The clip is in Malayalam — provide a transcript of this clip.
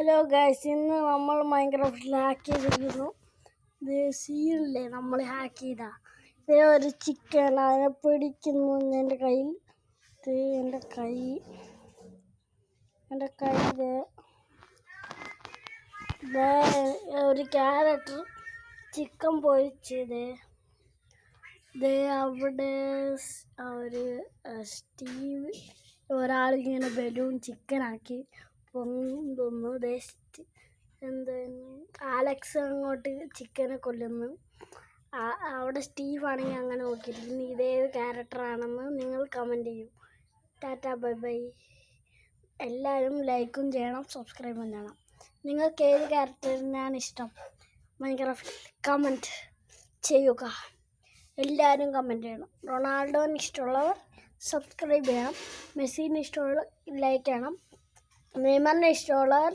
ഹലോ ഗൈസ്, ഇന്ന് നമ്മൾ മൈൻക്രാഫ്റ്റിൽ ഹാക്ക് ചെയ്തിരിക്കുന്നു. ഇത് സീനില്ലേ നമ്മൾ ഹാക്ക് ചെയ്ത ഇതേ ഒരു ചിക്കൻ അതിനെ പിടിക്കുന്നു എൻ്റെ കയ്യിൽ. ഇത് എൻ്റെ കയ്യിൽ ഒരു ക്യാരക്ടർ ചിക്കൻ പൊരിച്ചത്. അവിടെ സ്റ്റീവ് ഒരാളിങ്ങനെ ബലൂൺ ചിക്കനാക്കി പൊന്തുന്നു. ആലക്സ് അങ്ങോട്ട് ചിക്കനെ കൊല്ലുന്നു. അവിടെ സ്റ്റീവ് ആണെങ്കിൽ അങ്ങനെ നോക്കിയിരിക്കുന്നു. ഇതേത് ക്യാരക്ടറാണെന്ന് നിങ്ങൾ കമൻറ്റ് ചെയ്യൂ. Tata, bye bye. എല്ലാവരും ലൈക്കും ചെയ്യണം, സബ്സ്ക്രൈബും ചെയ്യണം. നിങ്ങൾക്ക് ഏത് ക്യാരക്ടറിനാണ് ഇഷ്ടം മൈൻക്രാഫ്റ്റിൽ കമൻറ്റ് ചെയ്യുക. എല്ലാവരും കമൻറ്റ് ചെയ്യണം. റൊണാൾഡോന് ഇഷ്ടമുള്ളവർ സബ്സ്ക്രൈബ് ചെയ്യണം, മെസ്സിനെ ഇഷ്ടമുള്ളവർ ലൈക്ക് ചെയ്യണം, നെയ്മറിനെ ഇഷ്ടമുള്ളവർ